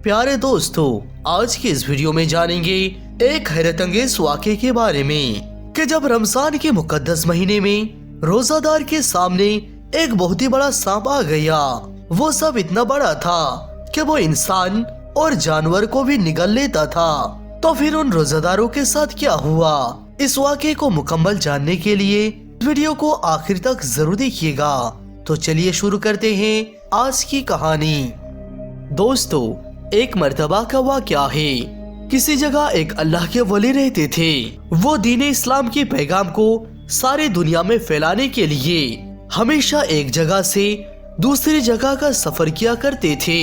प्यारे दोस्तों, आज की इस वीडियो में जानेंगे एक हैरत अंगेज वाक़े के बारे में कि जब रमजान के मुकद्दस महीने में रोजादार के सामने एक बहुत ही बड़ा सांप आ गया। वो सांप इतना बड़ा था कि वो इंसान और जानवर को भी निगल लेता था। तो फिर उन रोजादारों के साथ क्या हुआ, इस वाक़े को मुकम्मल जानने के लिए वीडियो को आखिर तक जरूर देखिएगा। तो चलिए शुरू करते हैं आज की कहानी। दोस्तों, एक मर्तबा का वाक़या है। किसी जगह एक अल्लाह के वली रहते थे। वो दीन इस्लाम के पैगाम को सारी दुनिया में फैलाने के लिए हमेशा एक जगह से दूसरी जगह का सफर किया करते थे।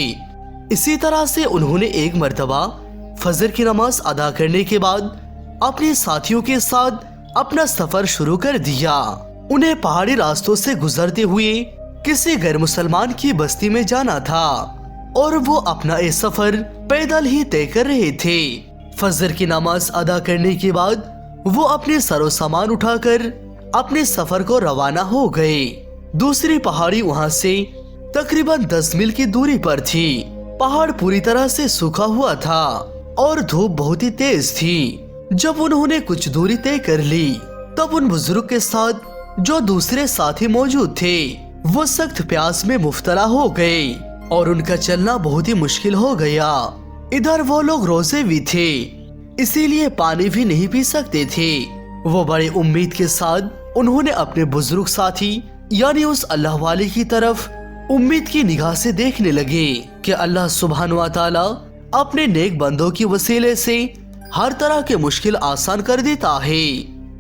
इसी तरह से उन्होंने एक मर्तबा फजर की नमाज अदा करने के बाद अपने साथियों के साथ अपना सफर शुरू कर दिया। उन्हें पहाड़ी रास्तों से गुजरते हुए किसी गैर मुसलमान की बस्ती में जाना था और वो अपना ये सफर पैदल ही तय कर रहे थे। फजर की नमाज अदा करने के बाद वो अपने सरो सामान उठाकर अपने सफर को रवाना हो गए। दूसरी पहाड़ी वहाँ से तकरीबन 10 मील की दूरी पर थी। पहाड़ पूरी तरह से सूखा हुआ था और धूप बहुत ही तेज थी। जब उन्होंने कुछ दूरी तय कर ली तब उन बुजुर्ग के साथ जो दूसरे साथी मौजूद थे वो सख्त प्यास में मुब्तला हो गए और उनका चलना बहुत ही मुश्किल हो गया। इधर वो लोग रोजे भी थे, इसीलिए पानी भी नहीं पी सकते थे। वो बड़े उम्मीद के साथ उन्होंने अपने बुजुर्ग साथी यानी उस अल्लाह वाले की तरफ उम्मीद की निगाह से देखने लगे कि अल्लाह सुब्हान व तआला अपने नेक बंदों की वसीले से हर तरह के मुश्किल आसान कर देता है।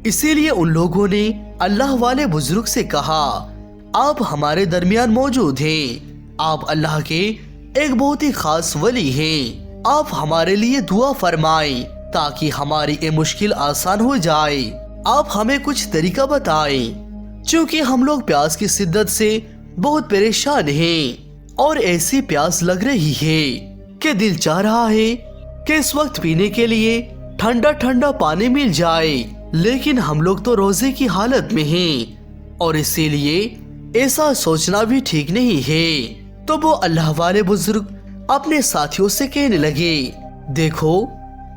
इसीलिए उन लोगों ने अल्लाह वाले बुजुर्ग से कहा, आप हमारे दरमियान मौजूद हैं। आप अल्लाह के एक बहुत ही खास वली हैं। आप हमारे लिए दुआ फरमाएं ताकि हमारी ये मुश्किल आसान हो जाए। आप हमें कुछ तरीका बताएं, क्योंकि हम लोग प्यास की शिद्दत से बहुत परेशान हैं और ऐसी प्यास लग रही है कि दिल चाह रहा है कि इस वक्त पीने के लिए ठंडा ठंडा पानी मिल जाए, लेकिन हम लोग तो रोजे की हालत में हैं और इसीलिए ऐसा सोचना भी ठीक नहीं है। तो वो अल्लाह वाले बुजुर्ग अपने साथियों से कहने लगे, देखो,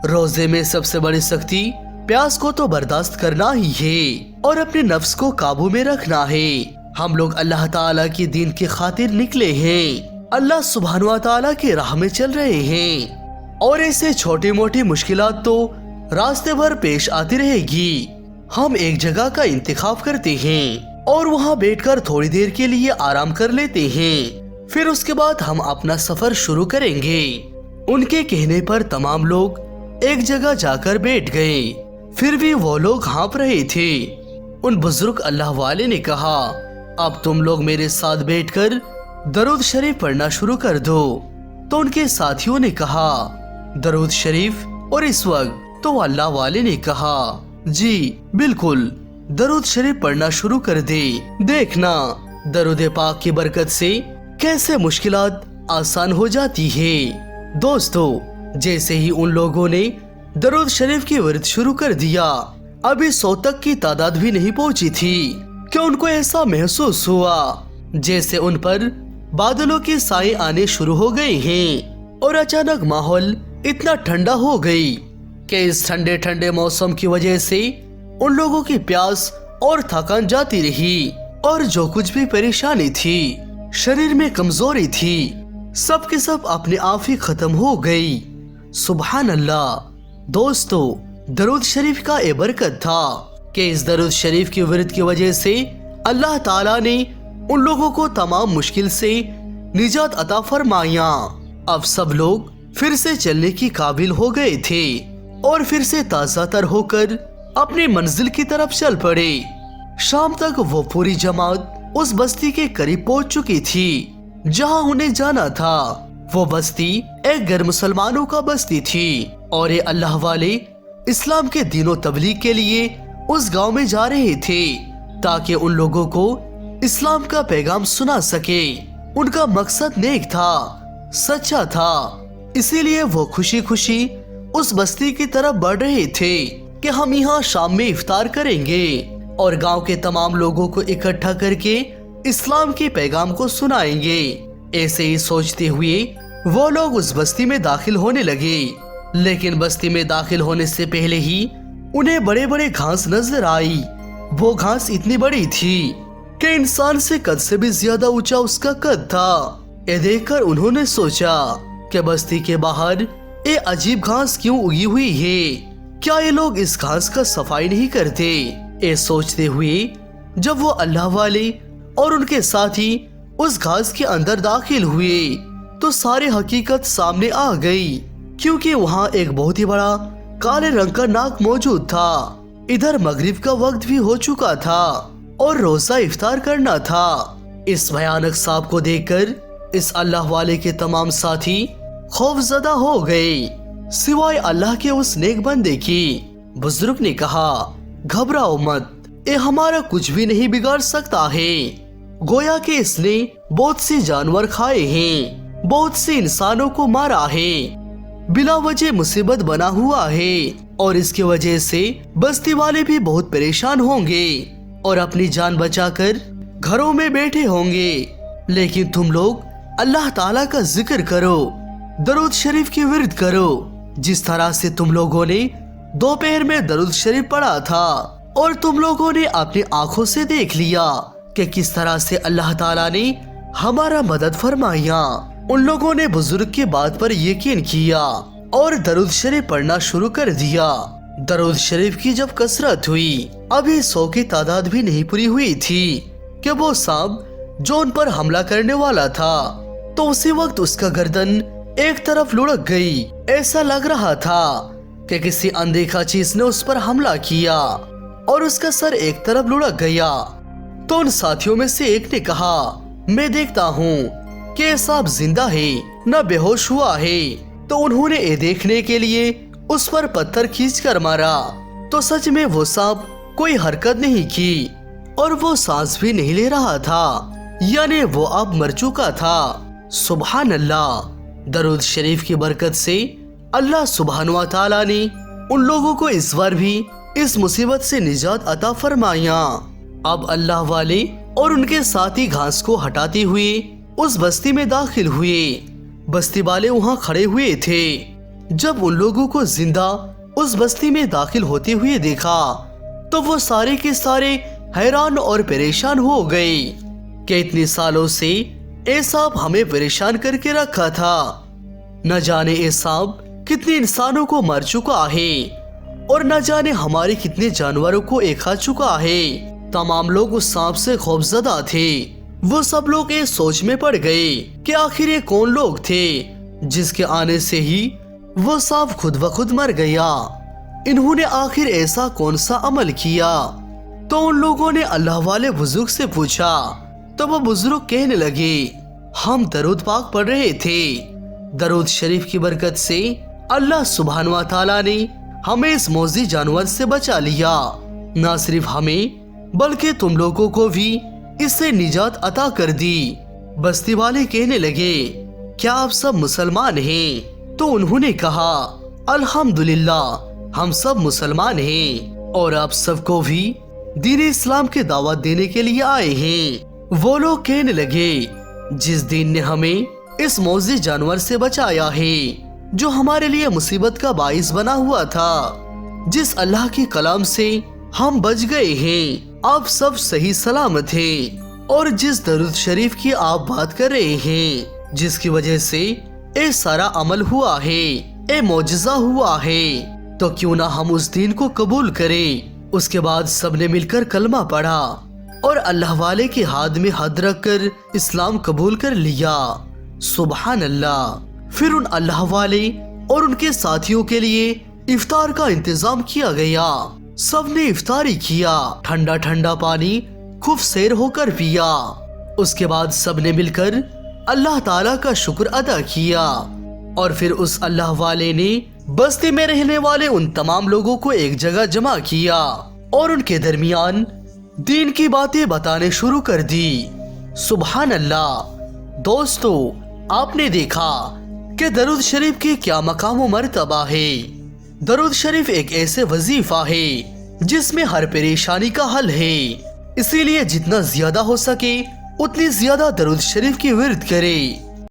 रोजे में सबसे बड़ी सख्ती प्यास को तो बर्दाश्त करना ही है और अपने नफ्स को काबू में रखना है। हम लोग अल्लाह ताला की दीन की खातिर निकले हैं, अल्लाह सुब्हान व तआला की राह में चल रहे हैं और ऐसे छोटी मोटी मुश्किलात तो रास्ते भर पेश आती रहेगी। हम एक जगह का इंतखाब करते हैं और वहाँ बैठकर थोड़ी देर के लिए आराम कर लेते हैं, फिर उसके बाद हम अपना सफर शुरू करेंगे। उनके कहने पर तमाम लोग एक जगह जाकर बैठ गए। फिर भी वो लोग हाँफ रहे थे। उन बुजुर्ग अल्लाह वाले ने कहा, अब तुम लोग मेरे साथ बैठकर दरूद शरीफ पढ़ना शुरू कर दो। तो उनके साथियों ने कहा, दरूद शरीफ? और इस वक्त तो अल्लाह वाले ने कहा, जी बिल्कुल, दरूद शरीफ पढ़ना शुरू कर दे। देखना दरूद पाक की बरकत से कैसे मुश्किलात आसान हो जाती है। दोस्तों, जैसे ही उन लोगों ने दरूद शरीफ की वर्द शुरू कर दिया, अभी 100 तक की तादाद भी नहीं पहुंची थी कि उनको ऐसा महसूस हुआ जैसे उन पर बादलों की साए आने शुरू हो गए हैं और अचानक माहौल इतना ठंडा हो गई कि इस ठंडे ठंडे मौसम की वजह से उन लोगों की प्यास और थकान जाती रही और जो कुछ भी परेशानी थी, शरीर में कमजोरी थी, सब के सब अपने आप ही खत्म हो गई। सुभान अल्लाह। दोस्तों, दरूद शरीफ का ये बरकत था कि इस दरूद शरीफ की वर्द की वजह से अल्लाह ताला ने उन लोगों को तमाम मुश्किल से निजात अता फरमाया। अब सब लोग फिर से चलने की काबिल हो गए थे और फिर से ताज़ा तर होकर अपनी मंजिल की तरफ चल पड़े। शाम तक वो पूरी जमात उस बस्ती के करीब पहुंच चुकी थी जहां उन्हें जाना था। वो बस्ती एक गैर मुसलमानों का बस्ती थी और ये अल्लाह वाले इस्लाम के दीनों तबलीग के लिए उस गांव में जा रहे थे ताकि उन लोगों को इस्लाम का पैगाम सुना सके। उनका मकसद नेक था, सच्चा था, इसीलिए वो खुशी खुशी उस बस्ती की तरफ बढ़ रहे थे कि हम यहाँ शाम में इफ्तार करेंगे और गांव के तमाम लोगों को इकट्ठा करके इस्लाम के पैगाम को सुनाएंगे। ऐसे ही सोचते हुए वो लोग उस बस्ती में दाखिल होने लगे, लेकिन बस्ती में दाखिल होने से पहले ही उन्हें बड़े बड़े घास नजर आई। वो घास इतनी बड़ी थी कि इंसान से कद से भी ज्यादा ऊंचा उसका कद था। ये देखकर उन्होंने सोचा कि बस्ती के बाहर ये अजीब घास क्यों उगी हुई है, क्या ये लोग इस घास का सफाई नहीं करते। ये सोचते हुए जब वो अल्लाह वाले और उनके साथी उस घास के अंदर दाखिल हुए तो सारी हकीकत सामने आ गई, क्योंकि वहाँ एक बहुत ही बड़ा काले रंग का नाग मौजूद था। इधर मगरिब का वक्त भी हो चुका था और रोजा इफ्तार करना था। इस भयानक सांप को देखकर इस अल्लाह वाले के तमाम साथी खौफजदा हो गए, सिवाय अल्लाह के उस नेक बंदे की। बुजुर्ग ने कहा, घबराओ मत, ये हमारा कुछ भी नहीं बिगाड़ सकता है। गोया कि इसने बहुत से जानवर खाए हैं, बहुत से इंसानों को मारा है, बिला वजह मुसीबत बना हुआ है और इसकी वजह से बस्ती वाले भी बहुत परेशान होंगे और अपनी जान बचाकर घरों में बैठे होंगे। लेकिन तुम लोग अल्लाह ताला का जिक्र करो, दरूद शरीफ की विर्द करो, जिस तरह से तुम लोगों ने दोपहर में दरूद शरीफ पढ़ा था और तुम लोगों ने अपनी आंखों से देख लिया कि किस तरह से अल्लाह ताला ने हमारा मदद फरमाया। उन लोगों ने बुजुर्ग की बात पर यकीन किया और दरूद शरीफ पढ़ना शुरू कर दिया। दरूद शरीफ की जब कसरत हुई, अभी 100 की तादाद भी नहीं पूरी हुई थी कि वो सांप जो उन पर हमला करने वाला था, तो उसी वक्त उसका गर्दन एक तरफ लुढ़क गई। ऐसा लग रहा था कि किसी अनदेखा चीज ने उस पर हमला किया और उसका सर एक तरफ लुढ़क गया। तो उन साथियों में से एक ने कहा, मैं देखता हूँ कि ये सांप जिंदा है न बेहोश हुआ है। तो उन्होंने ये देखने के लिए उस पर पत्थर खींचकर मारा, तो सच में वो सांप कोई हरकत नहीं की और वो सांस भी नहीं ले रहा था, यानी वो अब मर चुका था। सुभान अल्लाह। दरूद शरीफ की बरकत से अल्लाह सुब्हान व तआला ने उन लोगों को इस बार भी इस मुसीबत से निजात अता फरमाया। अब अल्लाह वाले और उनके साथी घास को हटाते हुए उस बस्ती में दाखिल हुए। बस्ती वाले वहाँ खड़े हुए थे। जब उन लोगों को जिंदा उस बस्ती में दाखिल होते हुए देखा तो वो सारे के सारे हैरान और परेशान हो गए कि इतने सालों से ये सांप हमें परेशान करके रखा था। न जाने ये सांप कितने इंसानों को मार चुका है और न जाने हमारे कितने जानवरों को ये खा चुका है। तमाम लोग उस सांप से खौफजदा थे। वो सब लोग ये सोच में पड़ गए कि आखिर ये कौन लोग थे जिसके आने से ही वो सांप खुद ब खुद मर गया। इन्होंने आखिर ऐसा कौन सा अमल किया। तो उन लोगों ने अल्लाह वाले बुजुर्ग से पूछा, तो वो बुजुर्ग कहने लगे, हम दरूद पाक पढ़ रहे थे। दरूद शरीफ की बरकत से अल्लाह सुब्हान व तआला ने हमें इस मौजी जानवर से बचा लिया। न सिर्फ हमें बल्कि तुम लोगों को भी इससे निजात अता कर दी। बस्ती वाले कहने लगे, क्या आप सब मुसलमान हैं? तो उन्होंने कहा, अल्हम्दुलिल्लाह, हम सब मुसलमान हैं और आप सबको भी दीन इस्लाम की दावत देने के लिए आए हैं। वो लोग कहने लगे, जिस दीन ने हमें इस मौजी जानवर से बचाया है जो हमारे लिए मुसीबत का बाइस बना हुआ था, जिस अल्लाह के कलाम से हम बच गए हैं, आप सब सही सलामत हैं, और जिस दरूद शरीफ की आप बात कर रहे हैं, जिसकी वजह से ये सारा अमल हुआ है, ये मौजज़ा हुआ है, तो क्यों ना हम उस दीन को कबूल करें। उसके बाद सबने मिलकर कलमा पढ़ा और अल्लाह वाले के हाथ में हाथ रखकर इस्लाम कबूल कर लिया। सुभान अल्लाह। फिर उन अल्लाह वाले और उनके साथियों के लिए इफ्तार का इंतजाम किया गया। सबने इफ्तारी किया, ठंडा ठंडा पानी खूब सैर होकर पिया। उसके बाद सबने मिलकर अल्लाह ताला का शुक्र अदा किया और फिर उस अल्लाह वाले ने बस्ती में रहने वाले उन तमाम लोगों को एक जगह जमा किया और उनके दरमियान दीन की बातें बताने शुरू कर दी। सुभान अल्लाह। दोस्तों, आपने देखा कि दरूद शरीफ के क्या मकाम व मर्तबा है। दरूद शरीफ एक ऐसे वजीफा है जिसमें हर परेशानी का हल है। इसीलिए जितना ज्यादा हो सके उतनी ज्यादा दरूद शरीफ की विर्द करें।